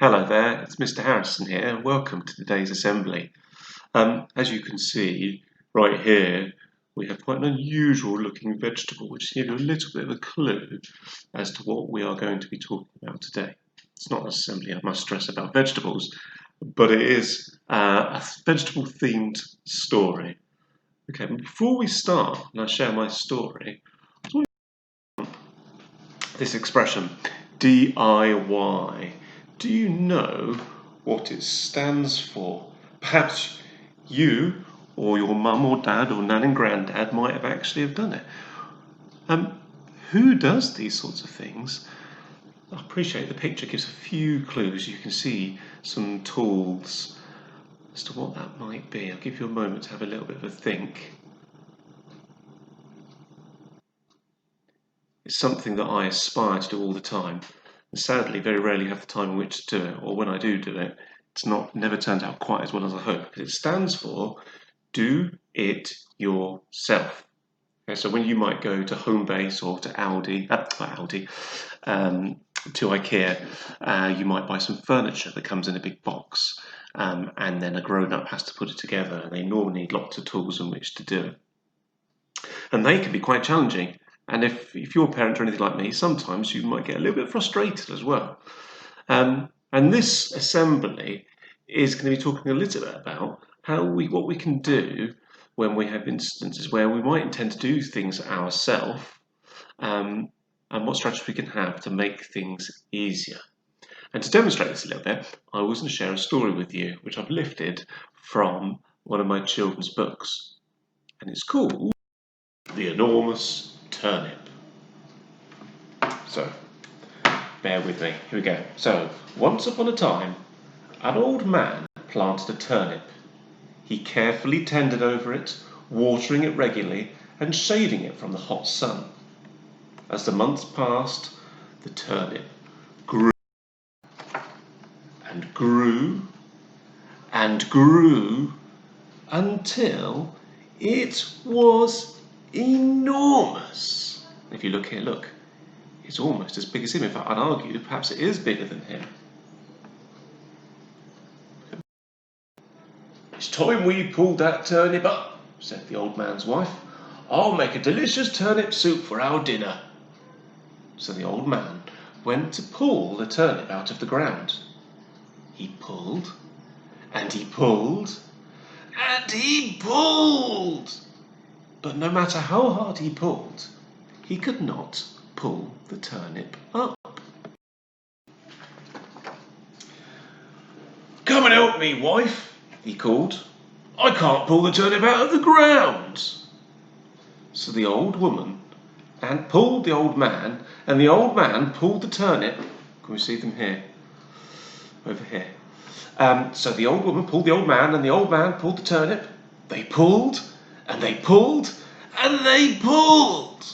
Hello there, it's Mr. Harrison here, and welcome to today's assembly. As you can see right here, we have quite an unusual looking vegetable, which gives you a little bit of a clue as to what we are going to be talking about today. It's not an assembly, I must stress, about vegetables, but it is a vegetable themed story. Okay, before we start and I share my story, this expression, DIY. Do you know what it stands for? Perhaps you or your mum or dad or nan and granddad might have actually have done it. Who does these sorts of things? I appreciate the picture gives a few clues. You can see some tools as to what that might be. I'll give you a moment to have a little bit of a think. It's something that I aspire to do all the time. And sadly, very rarely have the time in which to do it, or when I do it, it's never turned out quite as well as I hope. It stands for do it yourself. Okay, so when you might go to Homebase or to to IKEA, you might buy some furniture that comes in a big box, and then a grown-up has to put it together, and they normally need lots of tools in which to do it. And they can be quite challenging. And if you're a parent or anything like me, sometimes you might get a little bit frustrated as well. And this assembly is going to be talking a little bit about what we can do when we have instances where we might intend to do things ourselves, and what strategies we can have to make things easier. And to demonstrate this a little bit, I was going to share a story with you, which I've lifted from one of my children's books. And it's called The Enormous Turnip. So, bear with me. Here we go. So, once upon a time, an old man planted a turnip. He carefully tended over it, watering it regularly and shading it from the hot sun. As the months passed, the turnip grew and grew and grew until it was enormous. If you look here, look, it's almost as big as him. In fact, I'd argue perhaps it is bigger than him. It's time we pulled that turnip up, said the old man's wife. I'll make a delicious turnip soup for our dinner. So the old man went to pull the turnip out of the ground. He pulled, and he pulled, and he pulled. But no matter how hard he pulled, he could not pull the turnip up. Come and help me, wife, he called. I can't pull the turnip out of the ground. So the old woman and pulled the old man, and the old man pulled the turnip. Can we see them here? Over here. So the old woman pulled the old man, and the old man pulled the turnip. They pulled, and they pulled, and they pulled.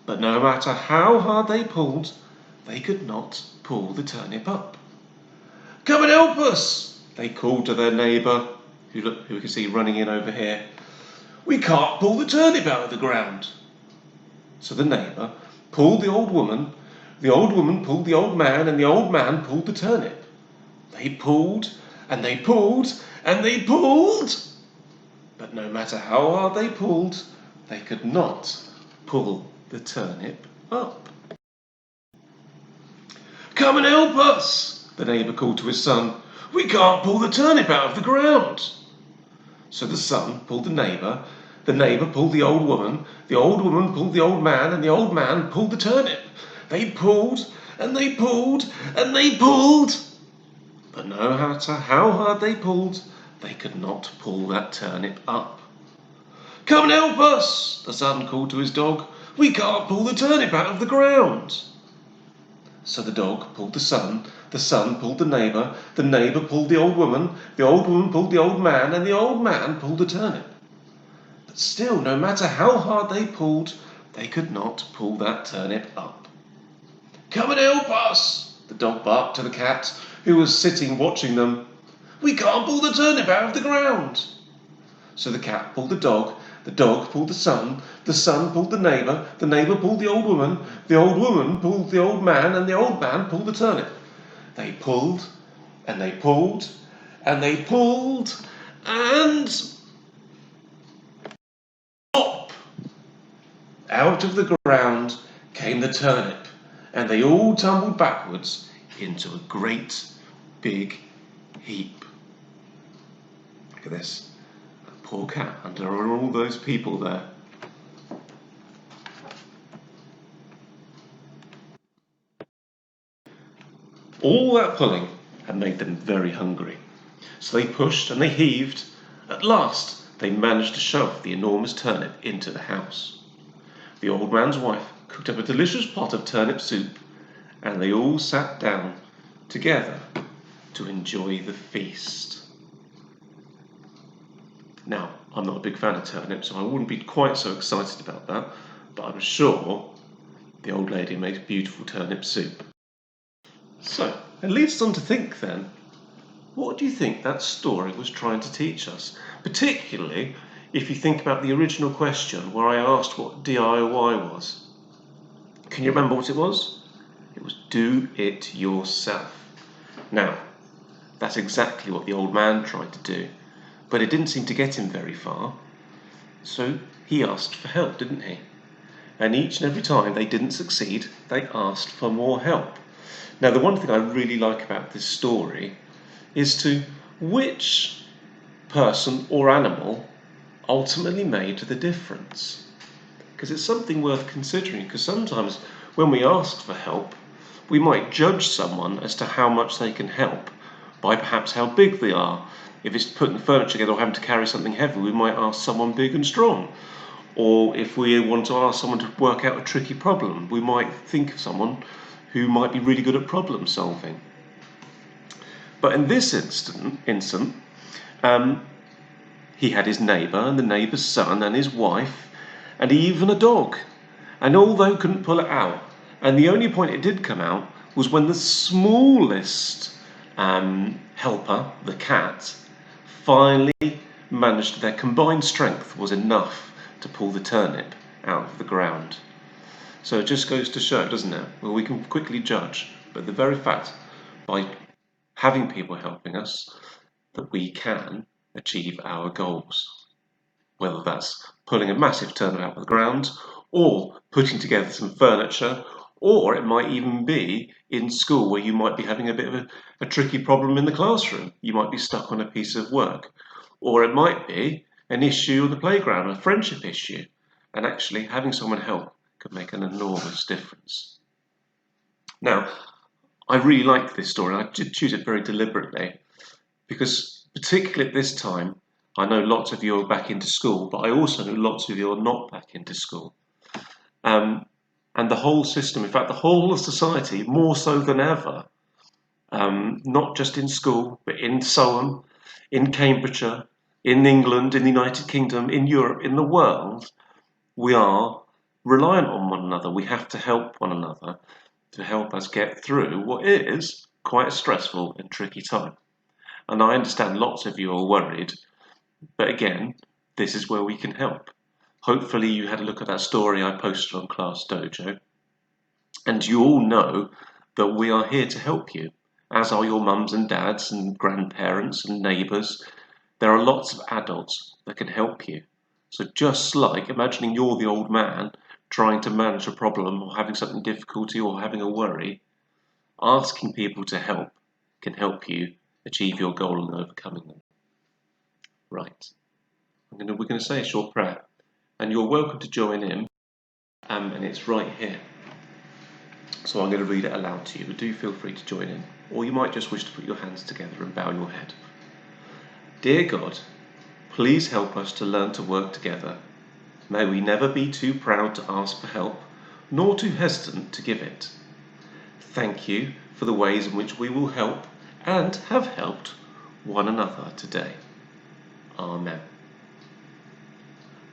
But no matter how hard they pulled, they could not pull the turnip up. Come and help us, they called to their neighbour, who we can see running in over here. We can't pull the turnip out of the ground. So the neighbour pulled the old woman pulled the old man, and the old man pulled the turnip. They pulled, and they pulled, and they pulled. But no matter how hard they pulled, they could not pull the turnip up. Come and help us, the neighbour called to his son. We can't pull the turnip out of the ground. So the son pulled the neighbour pulled the old woman pulled the old man, and the old man pulled the turnip. They pulled, and they pulled, and they pulled. But no matter how hard they pulled, they could not pull that turnip up. Come and help us, the son called to his dog. We can't pull the turnip out of the ground. So the dog pulled the son pulled the neighbour pulled the old woman pulled the old man, and the old man pulled the turnip. But still, no matter how hard they pulled, they could not pull that turnip up. Come and help us, the dog barked to the cat, who was sitting watching them. We can't pull the turnip out of the ground. So the cat pulled the dog pulled the son pulled the neighbour pulled the old woman pulled the old man, and the old man pulled the turnip. They pulled, And they pulled, and they pulled, and pop! Out of the ground came the turnip, and they all tumbled backwards into a great big heap. Look at this. Poor cat under all those people there. All that pulling had made them very hungry. So they pushed and they heaved. At last, they managed to shove the enormous turnip into the house. The old man's wife cooked up a delicious pot of turnip soup, and they all sat down together to enjoy the feast. Now, I'm not a big fan of turnips, so I wouldn't be quite so excited about that, but I'm sure the old lady made beautiful turnip soup. So, it leads us on to think then, what do you think that story was trying to teach us? Particularly if you think about the original question where I asked what DIY was. Can you remember what it was? It was do it yourself. Now, that's exactly what the old man tried to do, but it didn't seem to get him very far. So he asked for help, didn't he? And each and every time they didn't succeed, they asked for more help. Now, the one thing I really like about this story is to which person or animal ultimately made the difference. Because it's something worth considering, because sometimes when we ask for help, we might judge someone as to how much they can help by perhaps how big they are. If it's putting furniture together or having to carry something heavy, we might ask someone big and strong. Or if we want to ask someone to work out a tricky problem, we might think of someone who might be really good at problem solving. But in this instant, he had his neighbour and the neighbour's son and his wife and even a dog. And although couldn't pull it out, and the only point it did come out was when the smallest helper, the cat, finally managed, their combined strength was enough to pull the turnip out of the ground. So it just goes to show, doesn't it? Well, we can quickly judge, but the very fact, by having people helping us, that we can achieve our goals. Whether that's pulling a massive turnip out of the ground, or putting together some furniture, or it might even be in school where you might be having a bit of a tricky problem in the classroom. You might be stuck on a piece of work. Or it might be an issue on the playground, a friendship issue. And actually having someone help could make an enormous difference. Now, I really like this story. I did choose it very deliberately because particularly at this time, I know lots of you are back into school, but I also know lots of you are not back into school. And the whole system, in fact, the whole of society, more so than ever, not just in school, but in Soham, in Cambridgeshire, in England, in the United Kingdom, in Europe, in the world, we are reliant on one another. We have to help one another to help us get through what is quite a stressful and tricky time. And I understand lots of you are worried, but again, this is where we can help. Hopefully you had a look at that story I posted on Class Dojo, and you all know that we are here to help you, as are your mums and dads and grandparents and neighbours. There are lots of adults that can help you. So just like imagining you're the old man trying to manage a problem or having something difficulty or having a worry, asking people to help can help you achieve your goal and overcoming them. Right. We're going to say a short prayer, and you're welcome to join in, and it's right here. So I'm going to read it aloud to you, but do feel free to join in, or you might just wish to put your hands together and bow your head. Dear God, please help us to learn to work together. May we never be too proud to ask for help, nor too hesitant to give it. Thank you for the ways in which we will help and have helped one another today. Amen.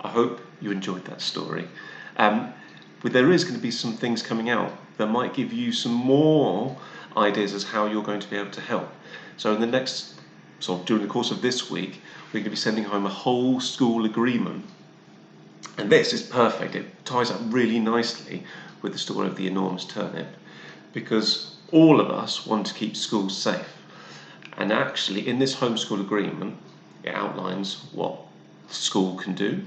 I hope you enjoyed that story. But there is going to be some things coming out that might give you some more ideas as how you're going to be able to help. So in the next, during the course of this week, we're going to be sending home a whole school agreement. And this is perfect. It ties up really nicely with the story of the enormous turnip, because all of us want to keep schools safe. And actually, in this homeschool agreement, it outlines what the school can do,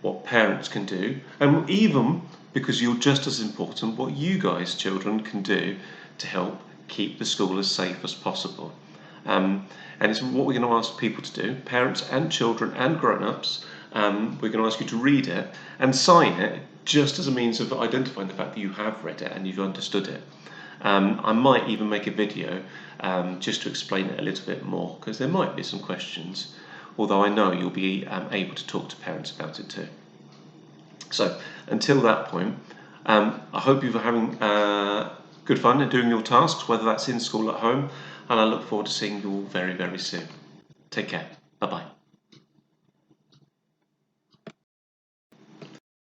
what parents can do, and even, because you're just as important, what you guys, children, can do to help keep the school as safe as possible. And it's what we're going to ask people to do, parents and children and grown-ups. We're going to ask you to read it and sign it, just as a means of identifying the fact that you have read it and you've understood it. I might even make a video just to explain it a little bit more, because there might be some questions, although I know you'll be able to talk to parents about it too. So until that point, I hope you're having good fun in doing your tasks, whether that's in school or at home, and I look forward to seeing you all very, very soon. Take care. Bye-bye.